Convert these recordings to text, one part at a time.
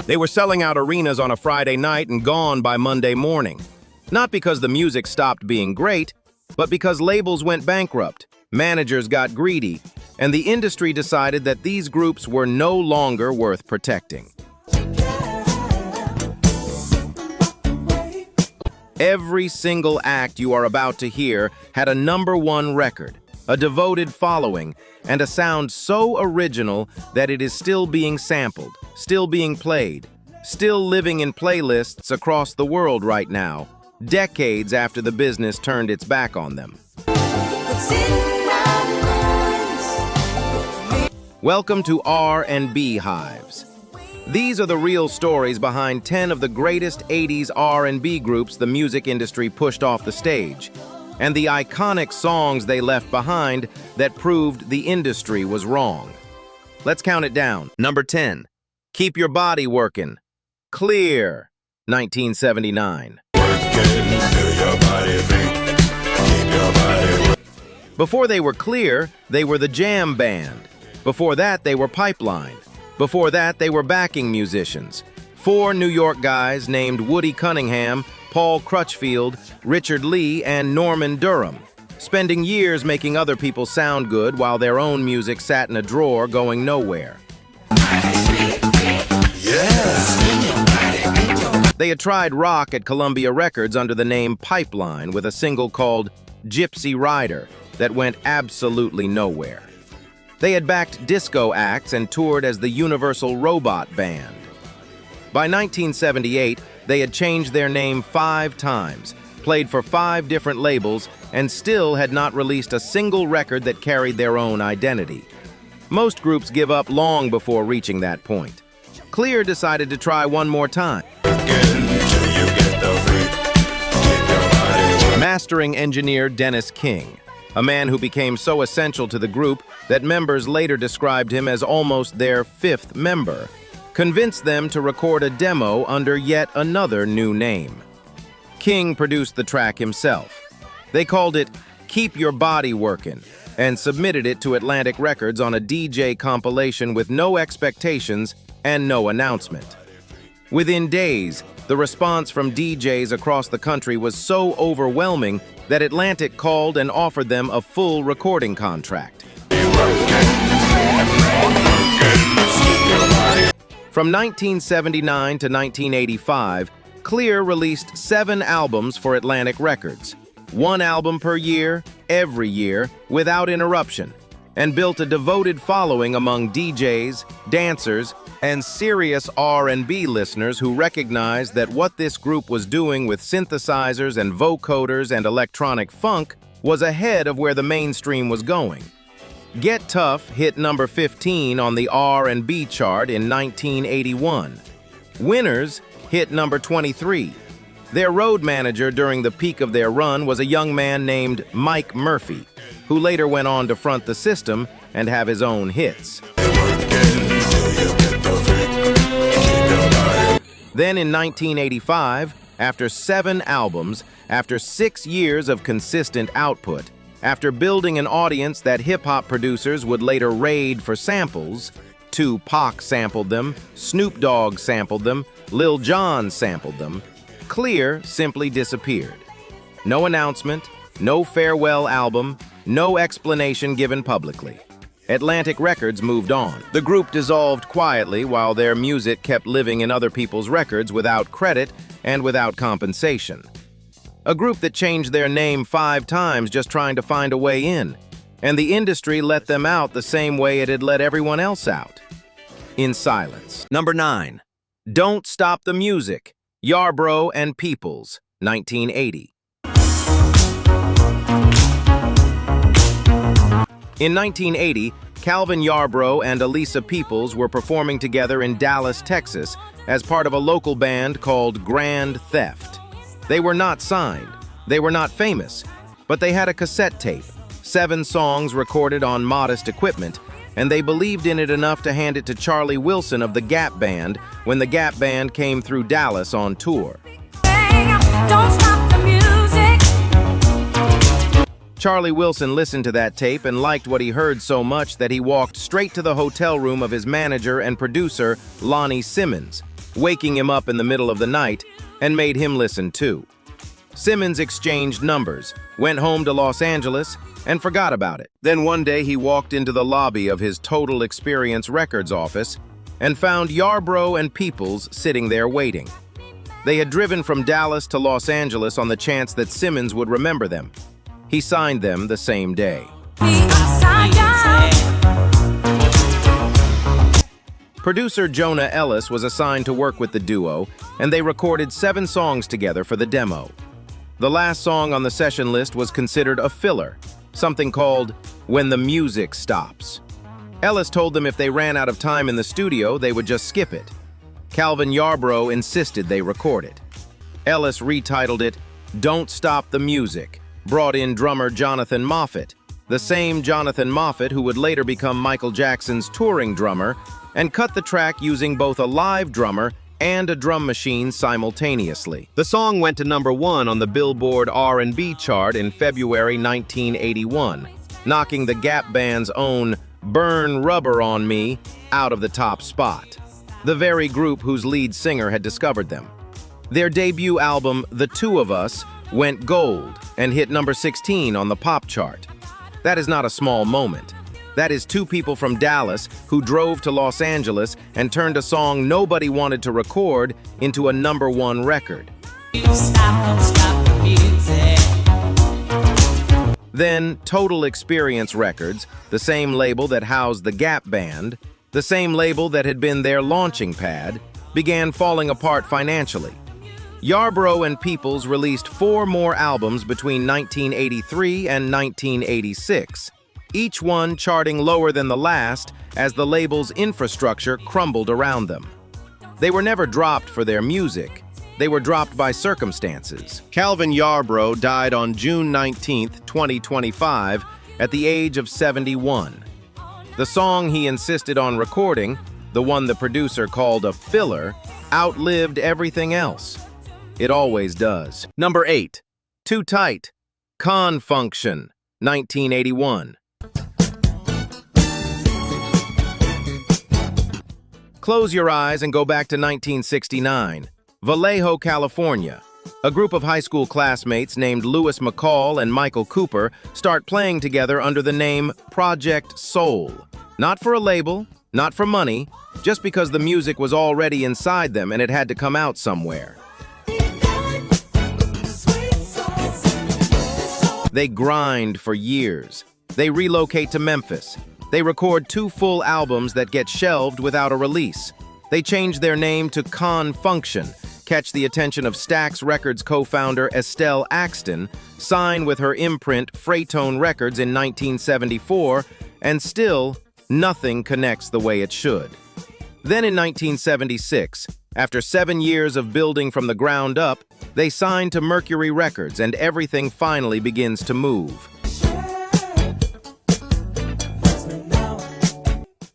They were selling out arenas on a Friday night and gone by Monday morning. Not because the music stopped being great, but because labels went bankrupt, managers got greedy, and the industry decided that these groups were no longer worth protecting. Every single act you are about to hear had a #1 record, a devoted following, and a sound so original that it is still being sampled, still being played, still living in playlists across the world right now, decades after the business turned its back on them. Welcome to R&B Hives. These are the real stories behind 10 of the greatest 80s R&B groups the music industry pushed off the stage, and the iconic songs they left behind that proved the industry was wrong. Let's count it down. Number 10, Keep Your Body Workin', Clear, 1979. Before they were Clear, they were the Jam Band. Before that, they were Pipeline. Before that, they were backing musicians. 4 New York guys named Woody Cunningham, Paul Crutchfield, Richard Lee, and Norman Durham, spending years making other people sound good while their own music sat in a drawer going nowhere. They had tried rock at Columbia Records under the name Pipeline with a single called Gypsy Rider that went absolutely nowhere. They had backed disco acts and toured as the Universal Robot Band. By 1978, they had changed their name 5 times, played for 5 different labels, and still had not released a single record that carried their own identity. Most groups give up long before reaching that point. Clear decided to try one more time. Mastering engineer Dennis King, a man who became so essential to the group that members later described him as almost their 5th member, convinced them to record a demo under yet another new name. King produced the track himself. They called it Keep Your Body Workin' and submitted it to Atlantic Records on a DJ compilation with no expectations and no announcement. Within days, the response from DJs across the country was so overwhelming that Atlantic called and offered them a full recording contract. From 1979 to 1985, Clear released 7 albums for Atlantic Records, 1 album per year, every year, without interruption, and built a devoted following among DJs, dancers, and serious R&B listeners who recognized that what this group was doing with synthesizers and vocoders and electronic funk was ahead of where the mainstream was going. Get Tough hit number 15 on the R&B chart in 1981. Winners hit number 23. Their road manager during the peak of their run was a young man named Mike Murphy, who later went on to front the System and have his own hits. Then in 1985, after 7 albums, after 6 years of consistent output, after building an audience that hip-hop producers would later raid for samples, Tupac sampled them, Snoop Dogg sampled them, Lil Jon sampled them, Clear simply disappeared. No announcement, no farewell album, no explanation given publicly. Atlantic Records moved on. The group dissolved quietly while their music kept living in other people's records without credit and without compensation. A group that changed their name 5 times just trying to find a way in, and the industry let them out the same way it had let everyone else out. In silence. Number 9, Don't Stop the Music, Yarbrough and Peoples, 1980. In 1980, Calvin Yarbrough and Elisa Peoples were performing together in Dallas, Texas, as part of a local band called Grand Theft. They were not signed, they were not famous, but they had a cassette tape, 7 songs recorded on modest equipment, and they believed in it enough to hand it to Charlie Wilson of the Gap Band when the Gap Band came through Dallas on tour. Don't stop the music. Charlie Wilson listened to that tape and liked what he heard so much that he walked straight to the hotel room of his manager and producer, Lonnie Simmons, waking him up in the middle of the night, and made him listen too. Simmons exchanged numbers, went home to Los Angeles, and forgot about it. Then one day he walked into the lobby of his Total Experience Records office and found Yarbrough and Peoples sitting there waiting. They had driven from Dallas to Los Angeles on the chance that Simmons would remember them. He signed them the same day. Producer Jonah Ellis was assigned to work with the duo, and they recorded 7 songs together for the demo. The last song on the session list was considered a filler, something called When the Music Stops. Ellis told them if they ran out of time in the studio, they would just skip it. Calvin Yarbrough insisted they record it. Ellis retitled it Don't Stop the Music, brought in drummer Jonathan Moffett, the same Jonathan Moffett who would later become Michael Jackson's touring drummer, and cut the track using both a live drummer and a drum machine simultaneously. The song went to #1 on the Billboard R&B chart in February 1981, knocking the Gap Band's own Burn Rubber on Me out of the top spot, the very group whose lead singer had discovered them. Their debut album, The Two of Us, went gold and hit #16 on the pop chart. That is not a small moment. That is 2 people from Dallas who drove to Los Angeles and turned a song nobody wanted to record into a #1 record. Then Total Experience Records, the same label that housed the Gap Band, the same label that had been their launching pad, began falling apart financially. Yarbrough and Peoples released 4 more albums between 1983 and 1986, each one charting lower than the last as the label's infrastructure crumbled around them. They were never dropped for their music. They were dropped by circumstances. Calvin Yarbrough died on June 19, 2025, at the age of 71. The song he insisted on recording, the one the producer called a filler, outlived everything else. It always does. Number 8. Too Tight. Con Function, 1981. Close your eyes and go back to 1969. Vallejo, California. A group of high school classmates named Lewis McCall and Michael Cooper start playing together under the name Project Soul. Not for a label, not for money, just because the music was already inside them and it had to come out somewhere. They grind for years. They relocate to Memphis. They record 2 full albums that get shelved without a release. They change their name to Con Function, catch the attention of Stax Records co-founder Estelle Axton, sign with her imprint Fraytone Records in 1974, and still, nothing connects the way it should. Then in 1976, after 7 years of building from the ground up, they sign to Mercury Records and everything finally begins to move.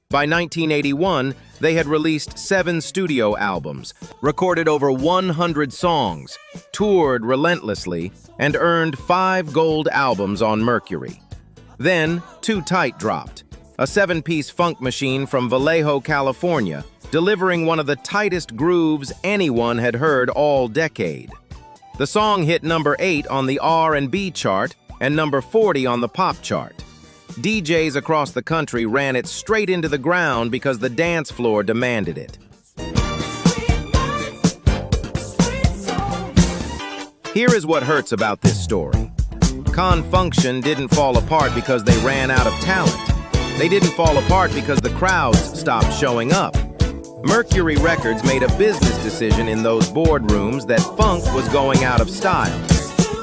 By 1981, they had released 7 studio albums, recorded over 100 songs, toured relentlessly, and earned 5 gold albums on Mercury. Then, Too Tight dropped, a 7-piece funk machine from Vallejo, California, delivering one of the tightest grooves anyone had heard all decade. The song hit number 8 on the R&B chart and number 40 on the pop chart. DJs across the country ran it straight into the ground because the dance floor demanded it. Here is what hurts about this story. Con Function didn't fall apart because they ran out of talent. They didn't fall apart because the crowds stopped showing up. Mercury Records made a business decision in those boardrooms that funk was going out of style,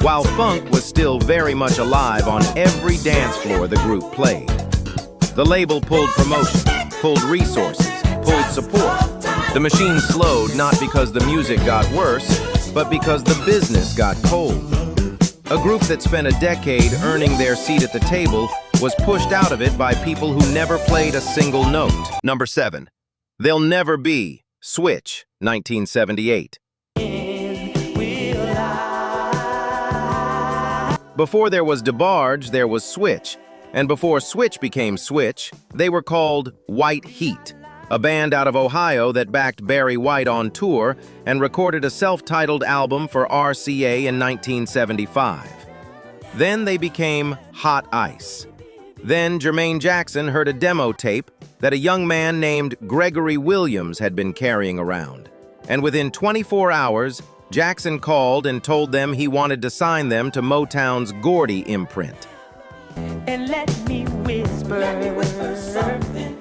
while funk was still very much alive on every dance floor the group played. The label pulled promotion, pulled resources, pulled support. The machine slowed not because the music got worse, but because the business got cold. A group that spent a decade earning their seat at the table was pushed out of it by people who never played a single note. Number 7. They'll Never Be, Switch, 1978. Before there was DeBarge, there was Switch. And before Switch became Switch, they were called White Heat. a band out of Ohio that backed Barry White on tour and recorded a self-titled album for RCA in 1975. Then they became Hot Ice. Then Jermaine Jackson heard a demo tape that a young man named Gregory Williams had been carrying around. And within 24 hours, Jackson called and told them he wanted to sign them to Motown's Gordy imprint. And let me whisper something.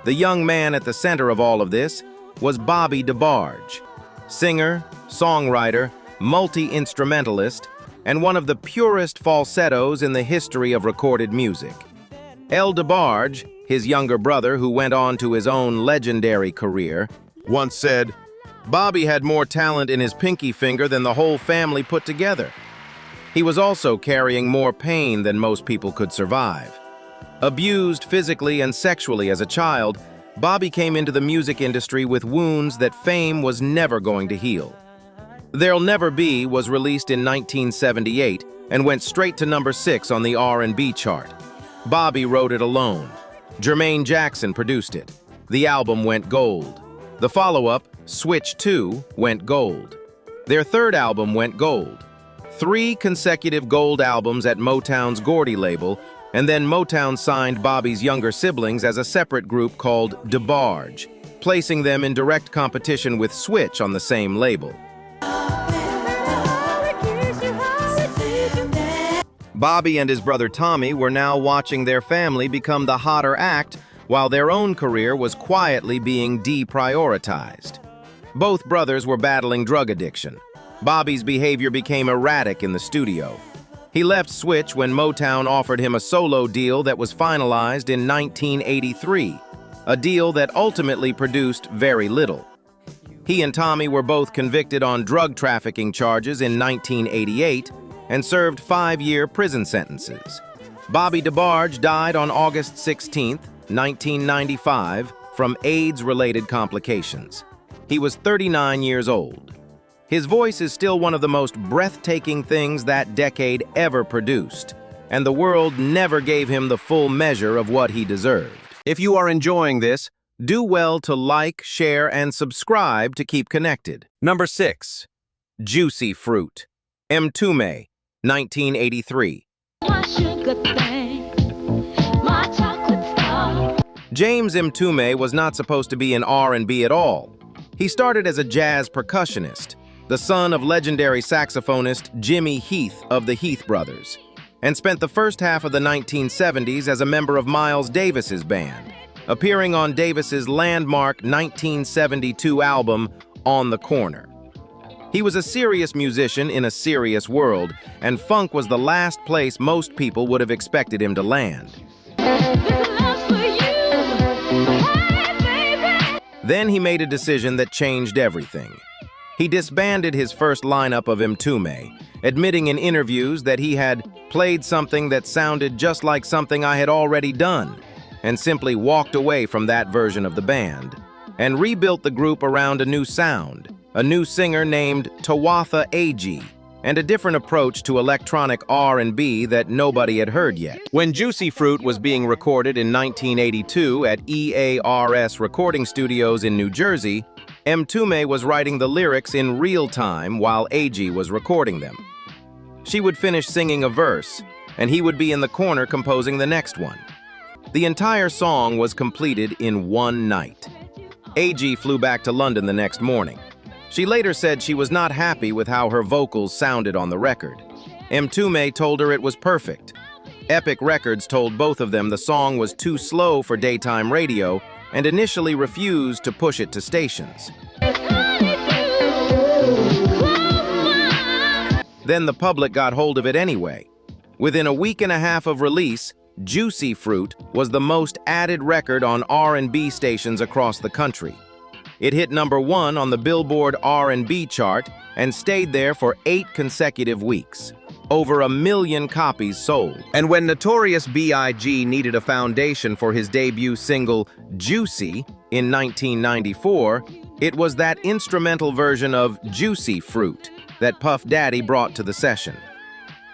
The young man at the center of all of this was Bobby DeBarge, singer, songwriter, multi-instrumentalist, and one of the purest falsettos in the history of recorded music. El DeBarge, his younger brother who went on to his own legendary career, once said, "Bobby had more talent in his pinky finger than the whole family put together." He was also carrying more pain than most people could survive. Abused physically and sexually as a child, Bobby came into the music industry with wounds that fame was never going to heal. There'll Never Be was released in 1978 and went straight to number 6 on the R&B chart. Bobby wrote it alone. Jermaine Jackson produced it. The album went gold. The follow-up, Switch 2, went gold. Their third album went gold. 3 consecutive gold albums at Motown's Gordy label, and then Motown signed Bobby's younger siblings as a separate group called DeBarge, placing them in direct competition with Switch on the same label. Bobby and his brother Tommy were now watching their family become the hotter act while their own career was quietly being deprioritized. Both brothers were battling drug addiction. Bobby's behavior became erratic in the studio. He left Switch when Motown offered him a solo deal that was finalized in 1983, a deal that ultimately produced very little. He and Tommy were both convicted on drug trafficking charges in 1988 and served 5-year prison sentences. Bobby DeBarge died on August 16, 1995, from AIDS-related complications. He was 39 years old. His voice is still one of the most breathtaking things that decade ever produced, and the world never gave him the full measure of what he deserved. If you are enjoying this, do well to like, share, and subscribe to keep connected. Number 6. Juicy Fruit. Mtume, 1983. My sugar thing, my chocolate star. James Mtume was not supposed to be in R&B at all. He started as a jazz percussionist, the son of legendary saxophonist Jimmy Heath of the Heath Brothers, and spent the first half of the 1970s as a member of Miles Davis's band, appearing on Davis's landmark 1972 album, On the Corner. He was a serious musician in a serious world, and funk was the last place most people would have expected him to land. Then he made a decision that changed everything. He disbanded his first lineup of Mtume, admitting in interviews that he had played something that sounded just like something I had already done, and simply walked away from that version of the band, and rebuilt the group around a new sound, a new singer named Tawatha Ag, and a different approach to electronic R&B that nobody had heard yet. When Juicy Fruit was being recorded in 1982 at EARS Recording Studios in New Jersey, Mtume was writing the lyrics in real time while Ag was recording them. She would finish singing a verse, and he would be in the corner composing the next one. The entire song was completed in one night. Ag flew back to London the next morning. She later said she was not happy with how her vocals sounded on the record. Mtume told her it was perfect. Epic Records told both of them the song was too slow for daytime radio and initially refused to push it to stations. Then the public got hold of it anyway. Within a week and a half of release, Juicy Fruit was the most added record on R&B stations across the country. It hit number 1 on the Billboard R&B chart and stayed there for 8 consecutive weeks. Over 1 million copies sold. And when Notorious B.I.G. needed a foundation for his debut single, Juicy, in 1994, it was that instrumental version of Juicy Fruit that Puff Daddy brought to the session.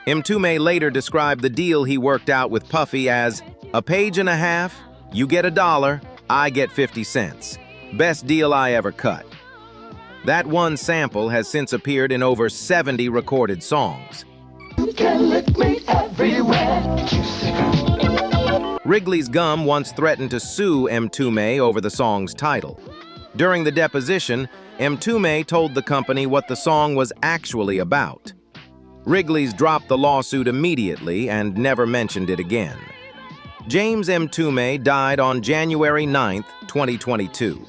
Mtume later described the deal he worked out with Puffy as, "A page and a half, you get $1, I get 50 cents. Best deal I ever cut. That one sample has since appeared in over 70 recorded songs. Wrigley's Gum once threatened to sue Mtume over the song's title. During the deposition, Mtume told the company what the song was actually about. Wrigley's dropped the lawsuit immediately and never mentioned it again. James Mtume died on January 9, 2022.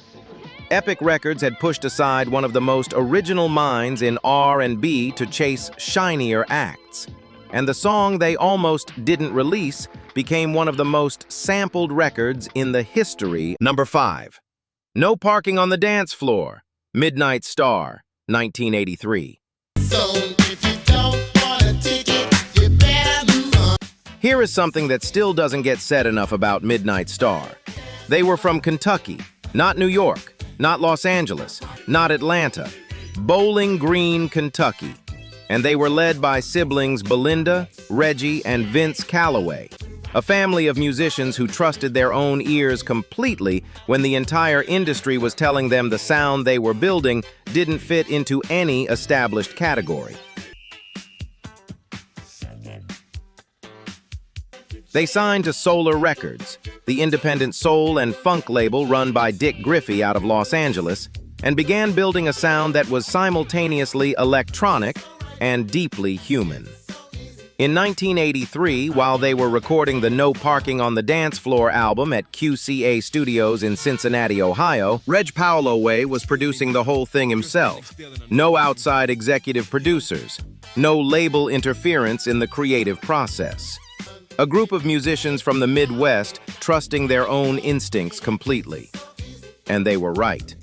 Epic Records had pushed aside one of the most original minds in R&B to chase shinier acts, and the song they almost didn't release became one of the most sampled records in the history. Number 5. No Parking on the Dance Floor, Midnight Star, 1983. So if you don't want a ticket, you better move on. Here is something that still doesn't get said enough about Midnight Star. They were from Kentucky, not New York, not Los Angeles, not Atlanta, Bowling Green, Kentucky. And they were led by siblings Belinda, Reggie, and Vince Calloway, a family of musicians who trusted their own ears completely when the entire industry was telling them the sound they were building didn't fit into any established category. They signed to Solar Records, the independent soul and funk label run by Dick Griffey out of Los Angeles, and began building a sound that was simultaneously electronic and deeply human. In 1983, while they were recording the No Parking on the Dance Floor album at QCA Studios in Cincinnati, Ohio, Reg Paoloway was producing the whole thing himself. No outside executive producers, no label interference in the creative process. A group of musicians from the Midwest trusting their own instincts completely. And they were right.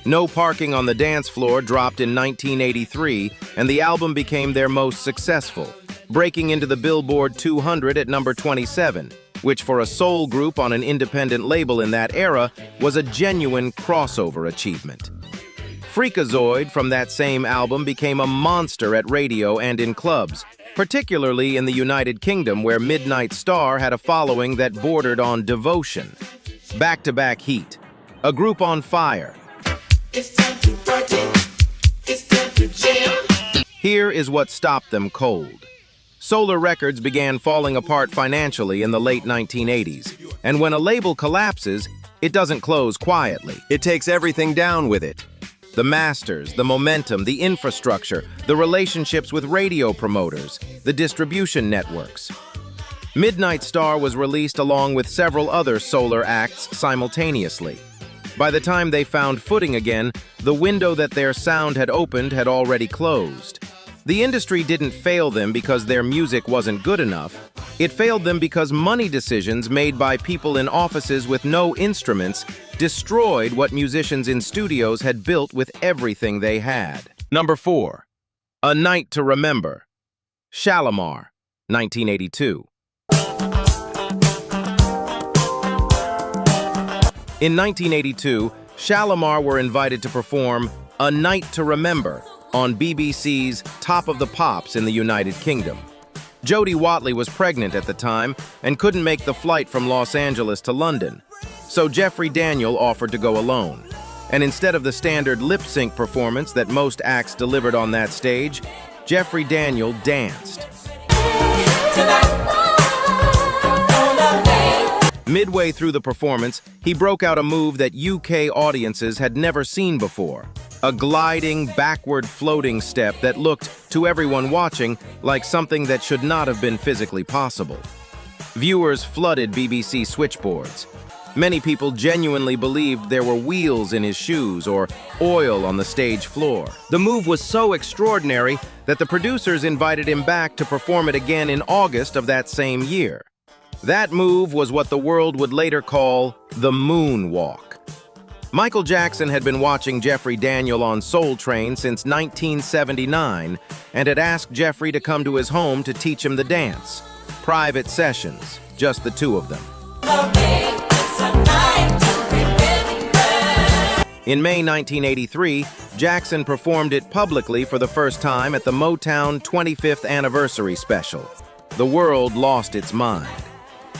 No Parking on the Dance Floor dropped in 1983, and the album became their most successful, breaking into the Billboard 200 at number 27, which for a soul group on an independent label in that era was a genuine crossover achievement. Freakazoid from that same album became a monster at radio and in clubs, particularly in the United Kingdom, where Midnight Star had a following that bordered on devotion. Back-to-back heat, a group on fire. It's time to party. It's time to jam. Here is what stopped them cold. Solar Records began falling apart financially in the late 1980s, and when a label collapses, it doesn't close quietly. It takes everything down with it. The masters, the momentum, the infrastructure, the relationships with radio promoters, the distribution networks. Midnight Star was released along with several other Solar acts simultaneously. By the time they found footing again, the window that their sound had opened had already closed. The industry didn't fail them because their music wasn't good enough. It failed them because money decisions made by people in offices with no instruments destroyed what musicians in studios had built with everything they had. Number 4. A Night to Remember, Shalimar, 1982. In 1982, Shalimar were invited to perform A Night to Remember on BBC's Top of the Pops in the United Kingdom. Jodie Watley was pregnant at the time and couldn't make the flight from Los Angeles to London, so Jeffrey Daniel offered to go alone. And instead of the standard lip-sync performance that most acts delivered on that stage, Jeffrey Daniel danced. Midway through the performance, he broke out a move that UK audiences had never seen before. A gliding, backward floating step that looked, to everyone watching, like something that should not have been physically possible. Viewers flooded BBC switchboards. Many people genuinely believed there were wheels in his shoes or oil on the stage floor. The move was so extraordinary that the producers invited him back to perform it again in August of that same year. That move was what the world would later call the moonwalk. Michael Jackson had been watching Jeffrey Daniel on Soul Train since 1979 and had asked Jeffrey to come to his home to teach him the dance. Private sessions, just the two of them. In May 1983, Jackson performed it publicly for the first time at the Motown 25th Anniversary Special. the world lost its mind.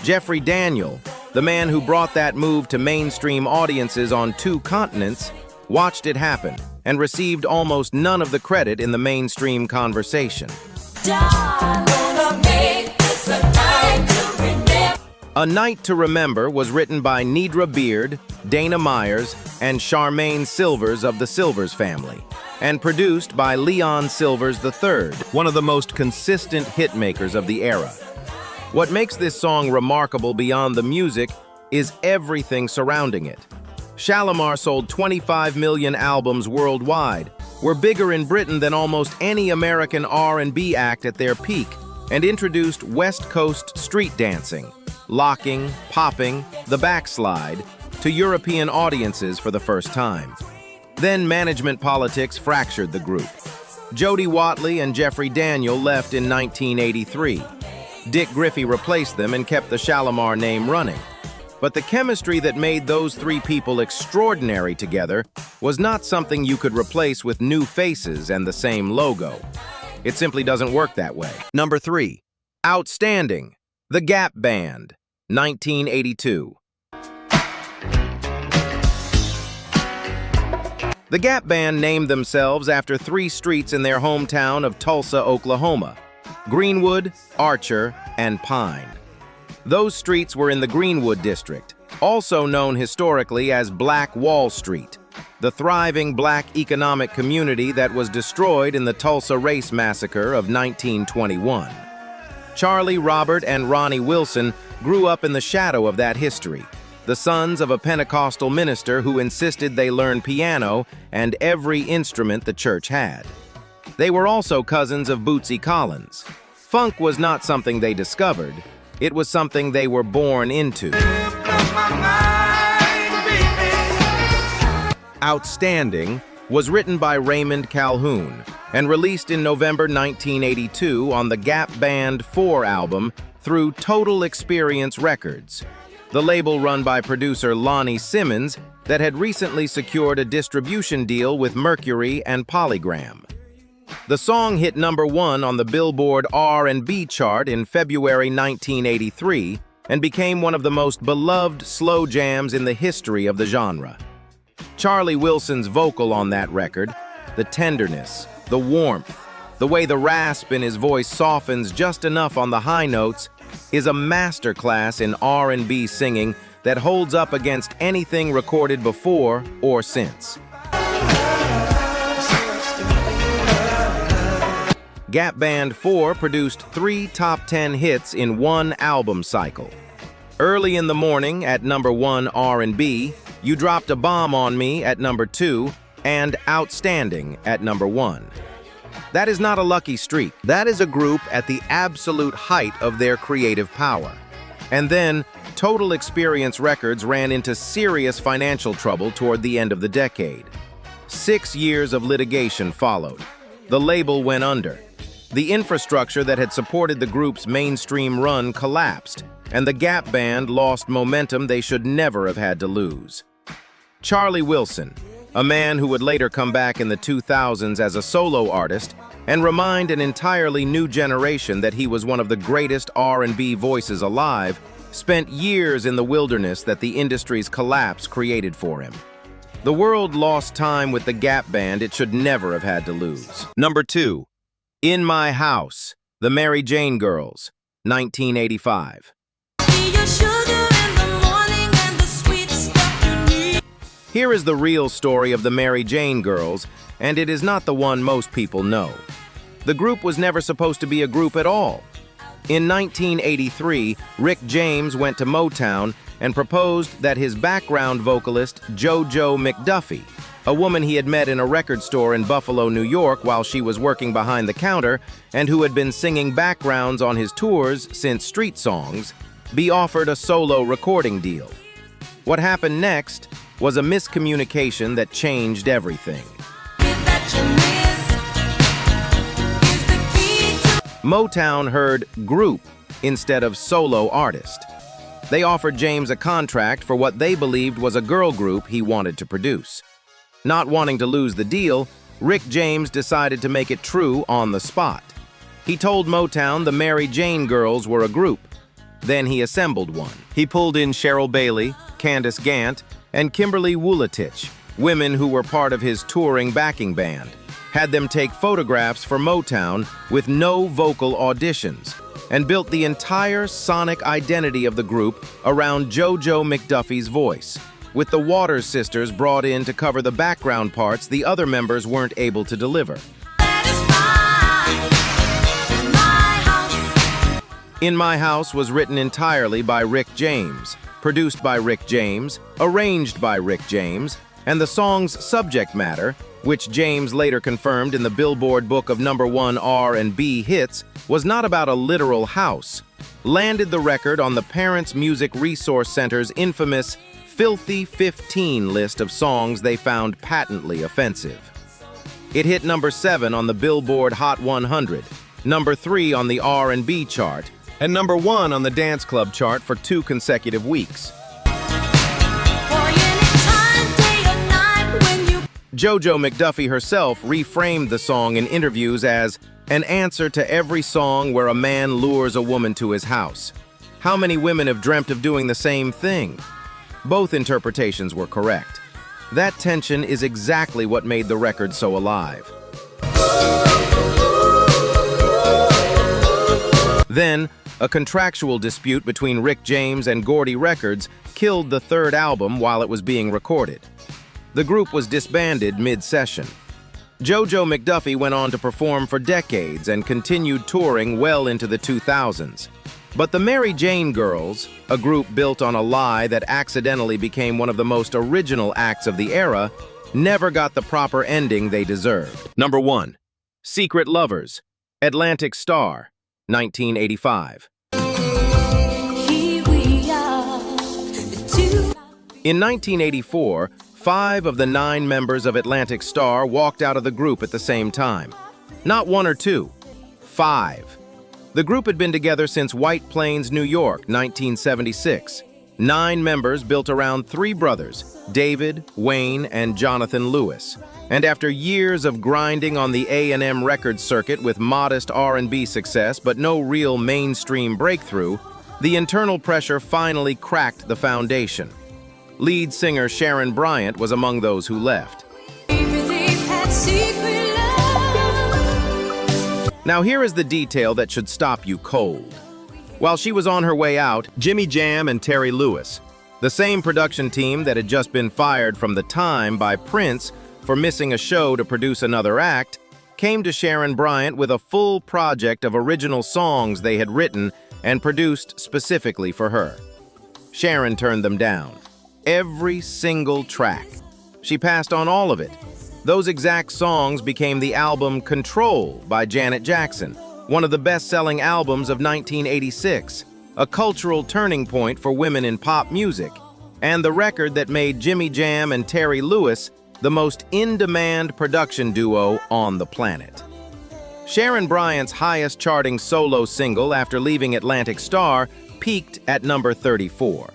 Jeffrey Daniel, the man who brought that move to mainstream audiences on 2 continents, watched it happen and received almost none of the credit in the mainstream conversation. A Night to Remember was written by Nedra Beard, Dana Myers, and Charmaine Silvers of the Silvers family, and produced by Leon Silvers III, one of the most consistent hitmakers of the era. What makes this song remarkable beyond the music is everything surrounding it. Shalamar sold 25 million albums worldwide, were bigger in Britain than almost any American R&B act at their peak, and introduced West Coast street dancing, locking, popping, the backslide, to European audiences for the first time. Then management politics fractured the group. Jody Watley and Jeffrey Daniel left in 1983. Dick Griffey replaced them and kept the Shalamar name running. But the chemistry that made those 3 people extraordinary together was not something you could replace with new faces and the same logo. It simply doesn't work that way. Number 3. Outstanding. The Gap Band, 1982. The Gap Band named themselves after 3 streets in their hometown of Tulsa, Oklahoma: Greenwood, Archer, and Pine. Those streets were in the Greenwood district, also known historically as Black Wall Street, the thriving black economic community that was destroyed in the Tulsa Race Massacre of 1921. Charlie, Robert, and Ronnie Wilson grew up in the shadow of that history, the sons of a Pentecostal minister who insisted they learn piano and every instrument the church had. They were also cousins of Bootsy Collins. Funk was not something they discovered, it was something they were born into. Outstanding was written by Raymond Calhoun and released in November 1982 on the Gap Band 4 album through Total Experience Records, the label run by producer Lonnie Simmons that had recently secured a distribution deal with Mercury and Polygram. The song hit number 1 on the Billboard R&B chart in February 1983 and became one of the most beloved slow jams in the history of the genre. Charlie Wilson's vocal on that record, the tenderness, the warmth, the way the rasp in his voice softens just enough on the high notes, is a masterclass in R&B singing that holds up against anything recorded before or since. Gap Band 4 produced 3 top 10 hits in one album cycle. Early in the Morning at number 1 R&B, You Dropped a Bomb on Me at number 2, and Outstanding at number 1. That is not a lucky streak. That is a group at the absolute height of their creative power. And then, Total Experience Records ran into serious financial trouble toward the end of the decade. 6 years of litigation followed. The label went under. The infrastructure that had supported the group's mainstream run collapsed, and the Gap Band lost momentum they should never have had to lose. Charlie Wilson, a man who would later come back in the 2000s as a solo artist and remind an entirely new generation that he was one of the greatest R&B voices alive, spent years in the wilderness that the industry's collapse created for him. The world lost time with the Gap Band it should never have had to lose. Number 2. In My House, The Mary Jane Girls, 1985. Here is the real story of the Mary Jane Girls, and it is not the one most people know. The group was never supposed to be a group at all. In 1983, Rick James went to Motown and proposed that his background vocalist, JoJo McDuffie, a woman he had met in a record store in Buffalo, New York while she was working behind the counter and who had been singing backgrounds on his tours since Street Songs, be offered a solo recording deal. What happened next was a miscommunication that changed everything. Motown heard group instead of solo artist. They offered James a contract for what they believed was a girl group he wanted to produce. Not wanting to lose the deal, Rick James decided to make it true on the spot. He told Motown the Mary Jane Girls were a group. Then he assembled one. He pulled in Cheryl Bailey, Candace Gant, and Kimberly Wuletich, women who were part of his touring backing band, had them take photographs for Motown with no vocal auditions, and built the entire sonic identity of the group around JoJo McDuffie's voice, with the Waters sisters brought in to cover the background parts the other members weren't able to deliver. In My House was written entirely by Rick James, produced by Rick James, arranged by Rick James, and the song's subject matter, which James later confirmed in the Billboard Book of #1 R&B hits, was not about a literal house, landed the record on the Parents Music Resource Center's infamous Filthy 15 list of songs they found patently offensive. It hit #7 on the Billboard Hot 100, #3 on the R&B chart, and #1 on the dance club chart for 2 consecutive weeks. JoJo McDuffie herself reframed the song in interviews as an answer to every song where a man lures a woman to his house. How many women have dreamt of doing the same thing? Both interpretations were correct. That tension is exactly what made the record so alive. Then, a contractual dispute between Rick James and Gordy Records killed the third album while it was being recorded. The group was disbanded mid-session. JoJo McDuffie went on to perform for decades and continued touring well into the 2000s. But the Mary Jane Girls, a group built on a lie that accidentally became one of the most original acts of the era, never got the proper ending they deserved. #1. Secret Lovers, Atlantic Star, 1985. In 1984, 5 of the 9 members of Atlantic Star walked out of the group at the same time. Not 1 or 2, 5. The group had been together since White Plains, New York, 1976. 9 members built around 3 brothers, David, Wayne, and Jonathan Lewis. And after years of grinding on the A&M record circuit with modest R&B success but no real mainstream breakthrough, the internal pressure finally cracked the foundation. Lead singer Sharon Bryant was among those who left. Now here is the detail that should stop you cold. While she was on her way out, Jimmy Jam and Terry Lewis, the same production team that had just been fired from The Time by Prince for missing a show to produce another act, came to Sharon Bryant with a full project of original songs they had written and produced specifically for her. Sharon turned them down. Every single track. She passed on all of it. Those exact songs became the album Control by Janet Jackson, one of the best-selling albums of 1986, a cultural turning point for women in pop music, and the record that made Jimmy Jam and Terry Lewis the most in-demand production duo on the planet. Sharon Bryant's highest charting solo single after leaving Atlantic Star peaked at #34.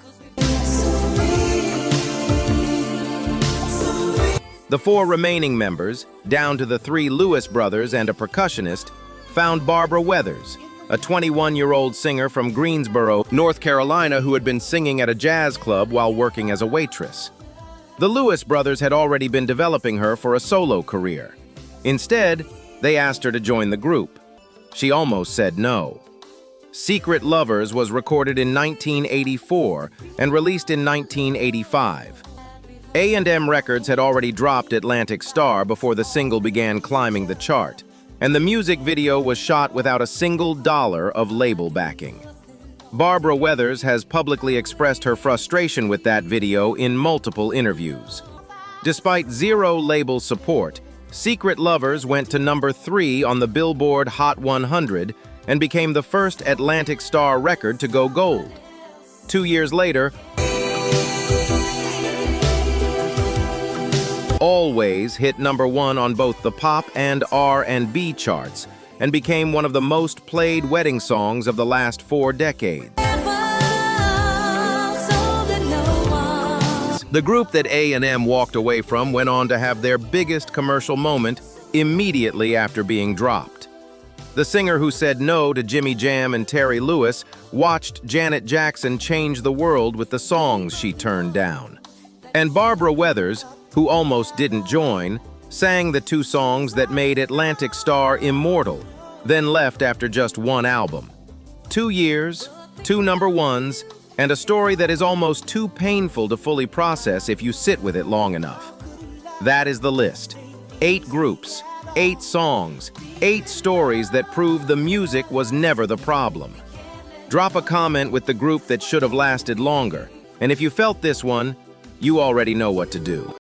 The 4 remaining members, down to the 3 Lewis brothers and a percussionist, found Barbara Weathers, a 21-year-old singer from Greensboro, North Carolina who had been singing at a jazz club while working as a waitress. The Lewis brothers had already been developing her for a solo career. Instead, they asked her to join the group. She almost said no. Secret Lovers was recorded in 1984 and released in 1985. A&M Records had already dropped Atlantic Star before the single began climbing the chart, and the music video was shot without a single dollar of label backing. Barbara Weathers has publicly expressed her frustration with that video in multiple interviews. Despite 0 label support, Secret Lovers went to #3 on the Billboard Hot 100 and became the first Atlantic Star record to go gold. 2 years later, Always hit #1 on both the pop and R&B charts and became one of the most played wedding songs of the last 4 decades. The group that A&M walked away from went on to have their biggest commercial moment immediately after being dropped. The singer who said no to Jimmy Jam and Terry Lewis watched Janet Jackson change the world with the songs she turned down. And Barbara Weathers, who almost didn't join, sang the two songs that made Atlantic star immortal, then left after just one album. 2 years, 2 number ones, and a story that is almost too painful to fully process if you sit with it long enough. That is the list. 8 groups, 8 songs, 8 stories that prove the music was never the problem. Drop a comment with the group that should have lasted longer, and if you felt this one, you already know what to do.